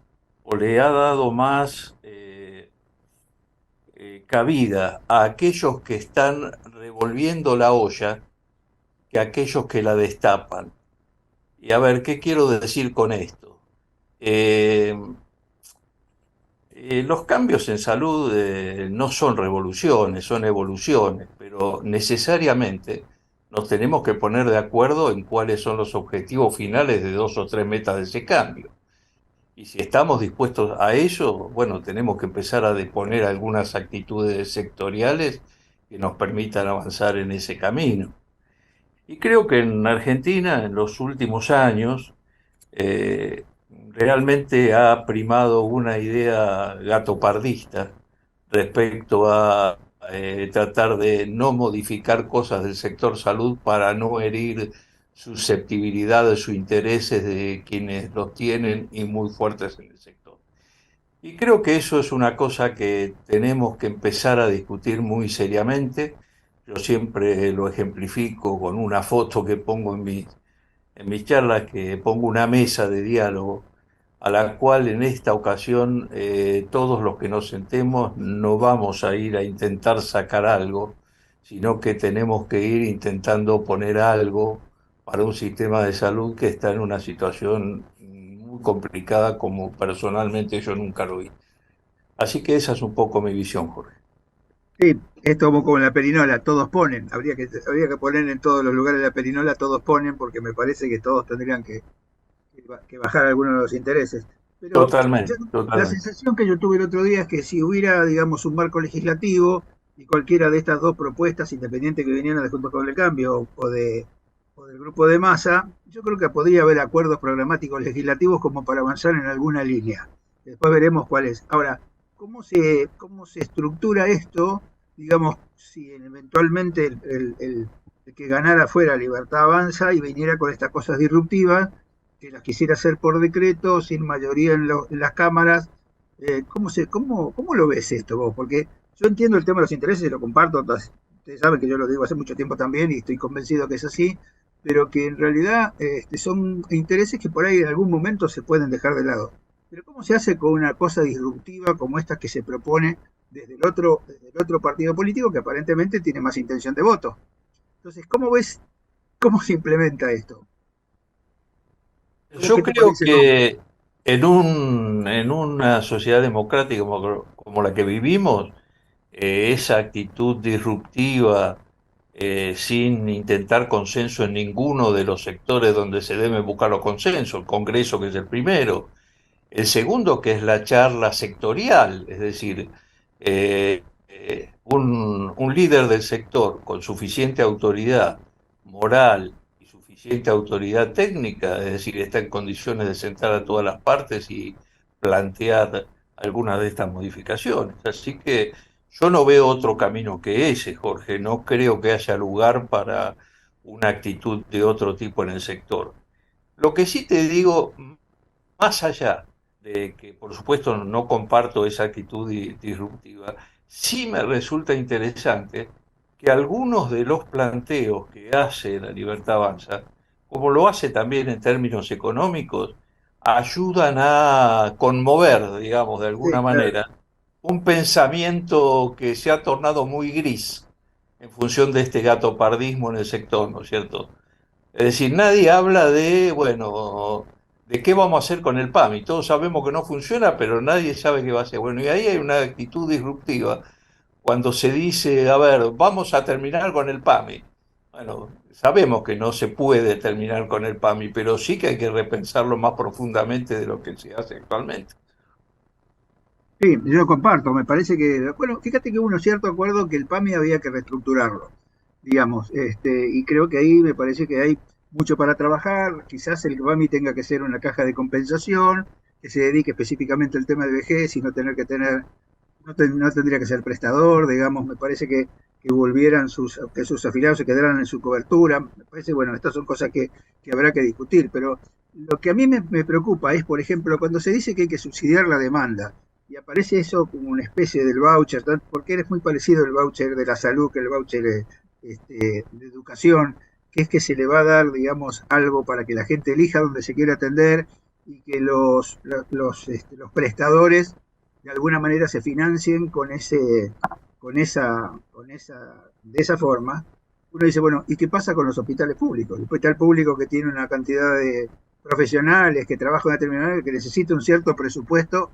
o le ha dado más cabida a aquellos que están revolviendo la olla que a aquellos que la destapan. Y a ver, ¿qué quiero decir con esto? Los cambios en salud no son revoluciones, son evoluciones, pero necesariamente nos tenemos que poner de acuerdo en cuáles son los objetivos finales de 2 o 3 metas de ese cambio. Y si estamos dispuestos a ello, bueno, tenemos que empezar a disponer algunas actitudes sectoriales que nos permitan avanzar en ese camino. Y creo que en Argentina, en los últimos años, eh, realmente ha primado una idea gatopardista respecto a tratar de no modificar cosas del sector salud para no herir susceptibilidades o intereses de quienes los tienen y muy fuertes en el sector. Y creo que eso es una cosa que tenemos que empezar a discutir muy seriamente. Yo siempre lo ejemplifico con una foto que pongo en mis charlas, que pongo una mesa de diálogo a la cual en esta ocasión todos los que nos sentemos no vamos a ir a intentar sacar algo, sino que tenemos que ir intentando poner algo para un sistema de salud que está en una situación muy complicada como personalmente yo nunca lo vi. Así que esa es un poco mi visión, Jorge. Sí, es como en la perinola, todos ponen. Habría que poner en todos los lugares de la perinola, todos ponen, porque me parece que todos tendrían que bajar algunos de los intereses. Pero Totalmente, la totalmente. sensación que yo tuve el otro día es que si hubiera, digamos, un marco legislativo y cualquiera de estas dos propuestas, independiente que vinieran de Juntos por el Cambio o del grupo de Massa, yo creo que podría haber acuerdos programáticos legislativos como para avanzar en alguna línea. Después veremos cuál es. Ahora, ¿cómo se estructura esto? Digamos, si eventualmente el que ganara fuera Libertad Avanza y viniera con estas cosas disruptivas, que las quisiera hacer por decreto, sin mayoría en las cámaras. ¿Cómo lo ves esto vos? Porque yo entiendo el tema de los intereses y lo comparto. Ustedes saben que yo lo digo hace mucho tiempo también y estoy convencido que es así, pero que en realidad son intereses que por ahí en algún momento se pueden dejar de lado. Pero ¿cómo se hace con una cosa disruptiva como esta que se propone desde el otro partido político que aparentemente tiene más intención de voto? Entonces, ¿cómo ves cómo se implementa esto? Yo ¿Qué te creo parece, no? que en una sociedad democrática como la que vivimos, esa actitud disruptiva, sin intentar consenso en ninguno de los sectores donde se deben buscar los consensos, el Congreso que es el primero, el segundo que es la charla sectorial, es decir, un líder del sector con suficiente autoridad moral y suficiente autoridad técnica, es decir, está en condiciones de sentar a todas las partes y plantear algunas de estas modificaciones. Así que yo no veo otro camino que ese, Jorge. No creo que haya lugar para una actitud de otro tipo en el sector. Lo que sí te digo, más allá de que por supuesto no comparto esa actitud disruptiva, sí me resulta interesante que algunos de los planteos que hace la Libertad Avanza, como lo hace también en términos económicos, ayudan a conmover, digamos, de alguna Sí, claro. manera, un pensamiento que se ha tornado muy gris en función de este gatopardismo en el sector, ¿no es cierto? Es decir, nadie habla de, bueno, de qué vamos a hacer con el PAMI. Todos sabemos que no funciona, pero nadie sabe qué va a hacer. Bueno, y ahí hay una actitud disruptiva cuando se dice, a ver, vamos a terminar con el PAMI. Bueno, sabemos que no se puede terminar con el PAMI, pero sí que hay que repensarlo más profundamente de lo que se hace actualmente. Sí, yo lo comparto, me parece que, bueno, fíjate que hubo un cierto acuerdo que el PAMI había que reestructurarlo, digamos, y creo que ahí me parece que hay mucho para trabajar, quizás el PAMI tenga que ser una caja de compensación, que se dedique específicamente al tema de vejez y no tener que tener, no tendría que ser prestador, digamos, me parece que volvieran que sus afiliados se quedaran en su cobertura, me parece, bueno, estas son cosas que habrá que discutir, pero lo que a mí me preocupa es, por ejemplo, cuando se dice que hay que subsidiar la demanda, y aparece eso como una especie del voucher, porque es muy parecido el voucher de la salud que el voucher de educación, que es que se le va a dar, digamos, algo para que la gente elija donde se quiere atender y que los prestadores de alguna manera se financien de esa forma. Uno dice, bueno, ¿y qué pasa con los hospitales públicos? Después está el público que tiene una cantidad de profesionales que trabajan en una determinada área, que necesita un cierto presupuesto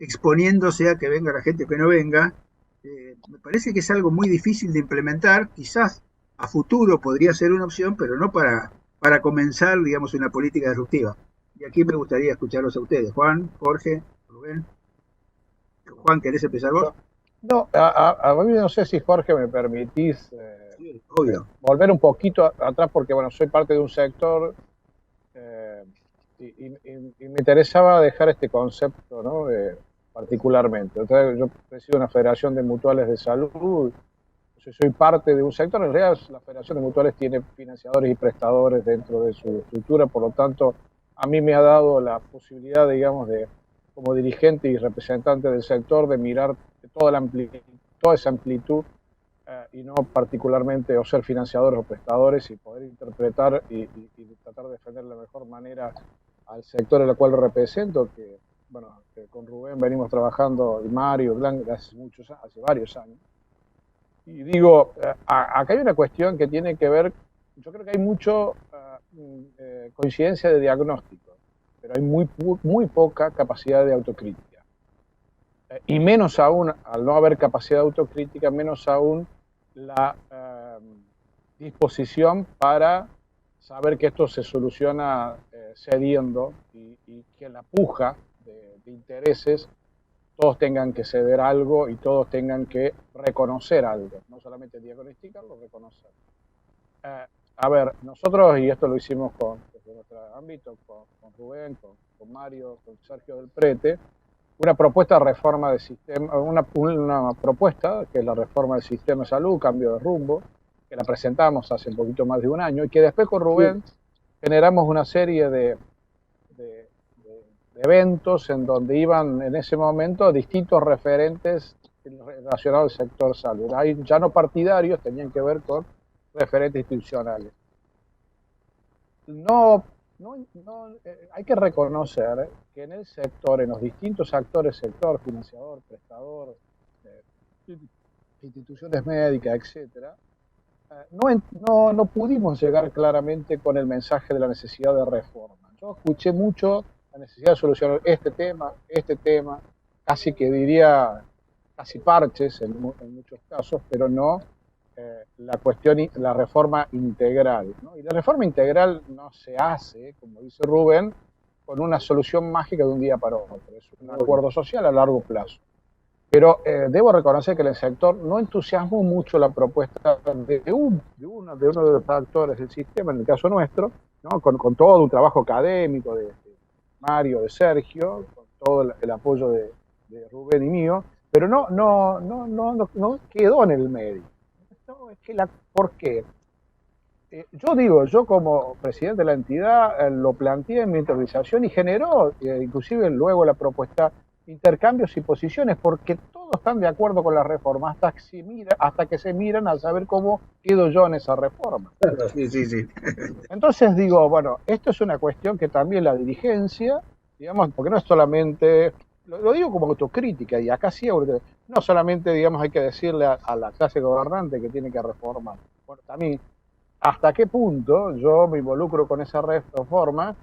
exponiéndose a que venga la gente o que no venga. Me parece que es algo muy difícil de implementar, quizás a futuro podría ser una opción, pero no para comenzar, digamos, una política disruptiva. Y aquí me gustaría escucharlos a ustedes. Juan, Jorge, Rubén. Juan, ¿querés empezar vos? No, a mí no sé si Jorge me permitís Sí, obvio. volver un poquito atrás porque, bueno, soy parte de un sector y me interesaba dejar este concepto, ¿no? Particularmente. Entonces, yo presido una federación de mutuales de salud, soy parte de un sector. En realidad, la federación de mutuales tiene financiadores y prestadores dentro de su estructura, por lo tanto, a mí me ha dado la posibilidad, digamos, de como dirigente y representante del sector, de mirar toda esa amplitud y no particularmente o ser financiadores o prestadores y poder interpretar y tratar de defender de la mejor manera al sector en el cual represento, que bueno, que con Rubén venimos trabajando, y Mario, Blanc, hace varios años. Y digo, acá hay una cuestión que tiene que ver, yo creo que hay mucho coincidencia de diagnóstico, pero hay muy poca capacidad de autocrítica. Y menos aún, al no haber capacidad de autocrítica, menos aún la disposición para saber que esto se soluciona cediendo y que la puja de intereses todos tengan que ceder algo y todos tengan que reconocer algo, no solamente diagnosticarlo, reconocer. A ver, nosotros, y esto lo hicimos desde nuestro ámbito, con Rubén, con Mario, con Sergio del Prete, una propuesta de reforma del sistema, una propuesta que es la reforma del sistema de salud, cambio de rumbo, que la presentamos hace un poquito más de un año y que después con Rubén generamos una serie de eventos en donde iban en ese momento distintos referentes relacionados al sector salud. Ahí ya no partidarios, tenían que ver con referentes institucionales. Hay que reconocer que en el sector, en los distintos actores, sector, financiador, prestador, instituciones médicas, etcétera, no pudimos llegar claramente con el mensaje de la necesidad de reforma. Yo escuché mucho la necesidad de solucionar este tema, casi que diría, casi parches en muchos casos, pero no la reforma integral, ¿no? Y la reforma integral no se hace, como dice Rubén, con una solución mágica de un día para otro. Es un acuerdo social a largo plazo. Pero debo reconocer que en el sector no entusiasmó mucho la propuesta de uno de los actores del sistema, en el caso nuestro, ¿no? Con todo un trabajo académico de Mario, de Sergio, con todo el apoyo de Rubén y mío, pero no quedó en el medio. No, es que ¿por qué? Yo como presidente de la entidad lo planteé en mi interiorización y generó, inclusive luego la propuesta, intercambios y posiciones, porque todos están de acuerdo con la reforma, hasta que se miran a saber cómo quedo yo en esa reforma. Sí. Entonces digo, bueno, esto es una cuestión que también la dirigencia, digamos, porque no es solamente, lo digo como autocrítica, y acá sí, no solamente, digamos, hay que decirle a la clase gobernante que tiene que reformar. Bueno, también, ¿hasta qué punto yo me involucro con esa reforma?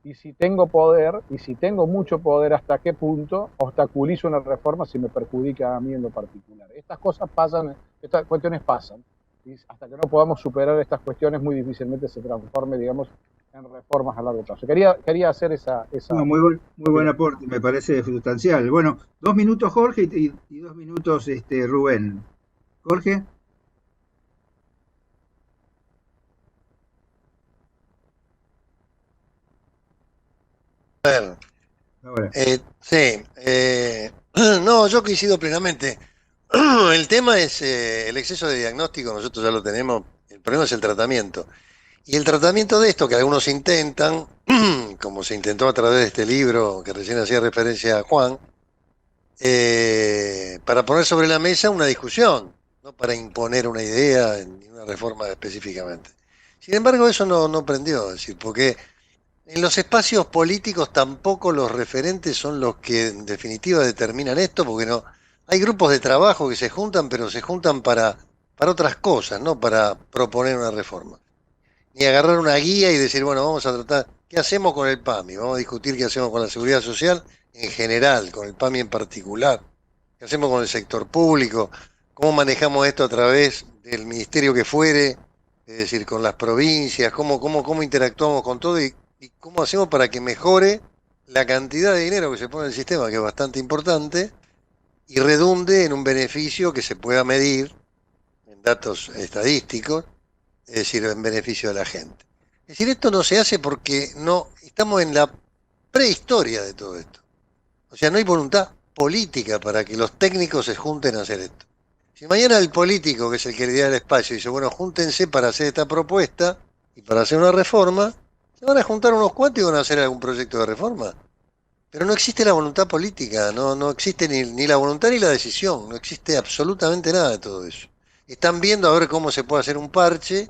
Y si tengo poder, y si tengo mucho poder, ¿hasta qué punto obstaculizo una reforma si me perjudica a mí en lo particular? Estas cosas pasan, estas cuestiones pasan. Y hasta que no podamos superar estas cuestiones, muy difícilmente se transforme, digamos, en reformas a largo plazo. Quería hacer esa... No, muy buen aporte, me parece sustancial. Bueno, 2 minutos Jorge y 2 minutos Rubén. Jorge. Sí, no, yo coincido plenamente. El tema es el exceso de diagnóstico, nosotros ya lo tenemos, el problema es el tratamiento. Y el tratamiento de esto que algunos intentan, como se intentó a través de este libro que recién hacía referencia a Juan, para poner sobre la mesa una discusión, no para imponer una idea ni una reforma específicamente. Sin embargo, eso no prendió, es decir, porque en los espacios políticos tampoco los referentes son los que en definitiva determinan esto, porque no hay grupos de trabajo que se juntan, pero se juntan para otras cosas, no para proponer una reforma. Ni agarrar una guía y decir, bueno, vamos a tratar, ¿qué hacemos con el PAMI? Vamos a discutir qué hacemos con la seguridad social en general, con el PAMI en particular. ¿Qué hacemos con el sector público? ¿Cómo manejamos esto a través del ministerio que fuere? Es decir, con las provincias, cómo interactuamos con todo y y cómo hacemos para que mejore la cantidad de dinero que se pone en el sistema, que es bastante importante, y redunde en un beneficio que se pueda medir en datos estadísticos, es decir, en beneficio de la gente. Es decir, esto no se hace porque no estamos en la prehistoria de todo esto. O sea, no hay voluntad política para que los técnicos se junten a hacer esto. Si mañana el político, que es el que le da el espacio, dice, bueno, júntense para hacer esta propuesta y para hacer una reforma, se van a juntar unos cuantos y van a hacer algún proyecto de reforma. Pero no existe la voluntad política, no existe ni la voluntad ni la decisión, no existe absolutamente nada de todo eso. Están viendo a ver cómo se puede hacer un parche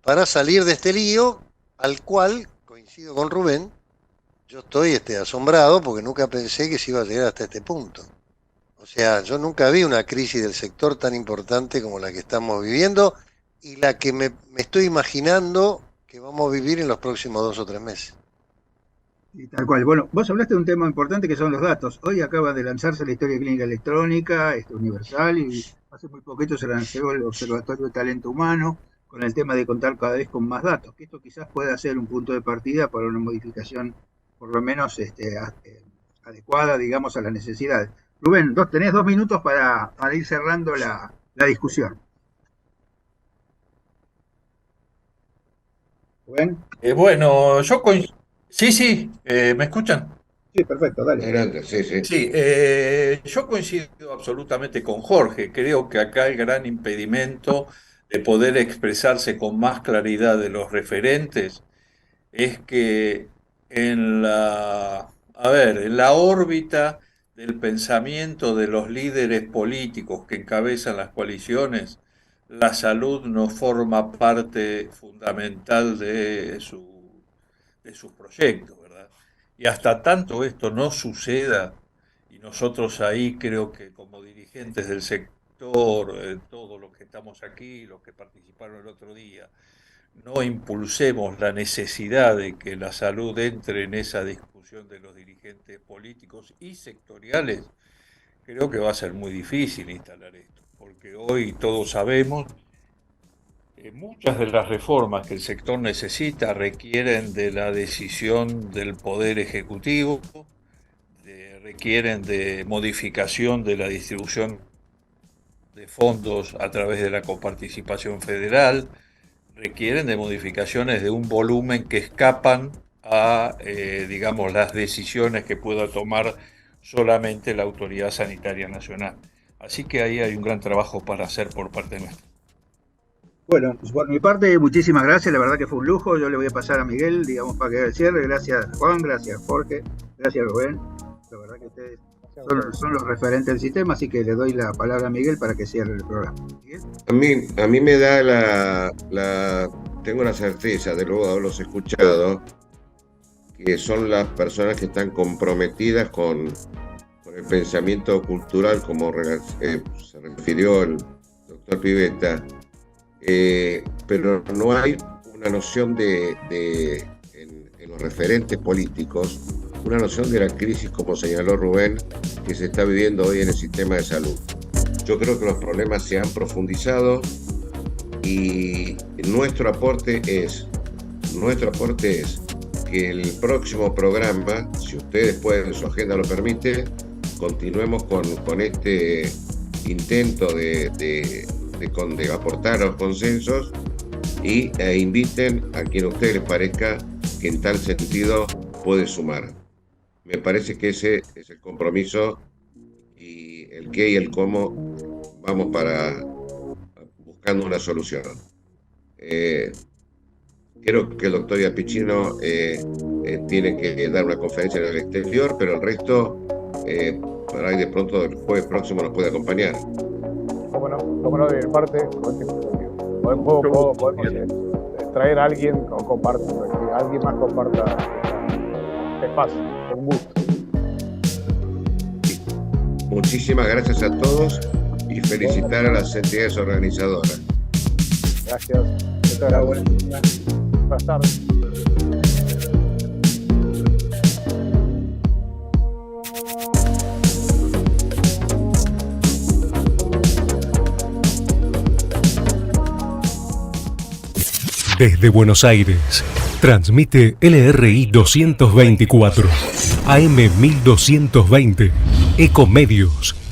para salir de este lío, al cual, coincido con Rubén, yo estoy asombrado porque nunca pensé que se iba a llegar hasta este punto. O sea, yo nunca vi una crisis del sector tan importante como la que estamos viviendo y la que me estoy imaginando que vamos a vivir en los próximos 2 o 3 meses. Y tal cual. Bueno, vos hablaste de un tema importante que son los datos. Hoy acaba de lanzarse la historia clínica electrónica, universal, y hace muy poquito se lanzó el Observatorio de Talento Humano con el tema de contar cada vez con más datos, que esto quizás pueda ser un punto de partida para una modificación por lo menos adecuada, digamos, a las necesidades. Rubén, tenés 2 minutos para ir cerrando la discusión. Rubén. Bueno, yo coincido. Sí, ¿me escuchan? Sí, perfecto, dale. Adelante, sí. Sí, yo coincido absolutamente con Jorge. Creo que acá el gran impedimento de poder expresarse con más claridad de los referentes es que en la órbita del pensamiento de los líderes políticos que encabezan las coaliciones, la salud no forma parte fundamental de sus proyectos, ¿verdad? Y hasta tanto esto no suceda, y nosotros ahí creo que como dirigentes del sector, todos los que estamos aquí, los que participaron el otro día, no impulsemos la necesidad de que la salud entre en esa discusión de los dirigentes políticos y sectoriales, creo que va a ser muy difícil instalar esto, porque hoy todos sabemos que muchas de las reformas que el sector necesita requieren de la decisión del Poder Ejecutivo, requieren de modificación de la distribución de fondos a través de la coparticipación federal, requieren de modificaciones de un volumen que escapan a, digamos, las decisiones que pueda tomar solamente la Autoridad Sanitaria Nacional. Así que ahí hay un gran trabajo para hacer por parte nuestra. Bueno, pues por mi parte, muchísimas gracias, la verdad que fue un lujo. Yo le voy a pasar a Miguel, digamos, para que haga el cierre. Gracias Juan, gracias Jorge, gracias Rubén. La verdad que ustedes son los referentes del sistema, así que le doy la palabra a Miguel para que cierre el programa. ¿Miguel? A mí me da tengo la certeza, de luego de haberlos escuchado, que son las personas que están comprometidas con el pensamiento cultural, como se refirió el doctor Pivetta, pero no hay una noción en los referentes políticos, una noción de la crisis, como señaló Rubén, que se está viviendo hoy en el sistema de salud. Yo creo que los problemas se han profundizado y nuestro aporte es que el próximo programa, si ustedes pueden, su agenda lo permite, continuemos con este intento de aportar a los consensos e inviten a quien a ustedes les parezca que en tal sentido puede sumar. Me parece que ese es el compromiso y el qué y el cómo vamos buscando una solución. Creo que el doctor Iapichino tiene que dar una conferencia en el exterior, pero el resto, para ahí de pronto el jueves próximo nos puede acompañar. Cómo no, de mi parte, podemos traer a alguien o compartir, que alguien más comparta espacio, con gusto. Muchísimas gracias a todos y felicitar a las entidades organizadoras. Gracias. Buenas tardes. Desde Buenos Aires, Transmite LRI 224, AM 1220, Ecomedios.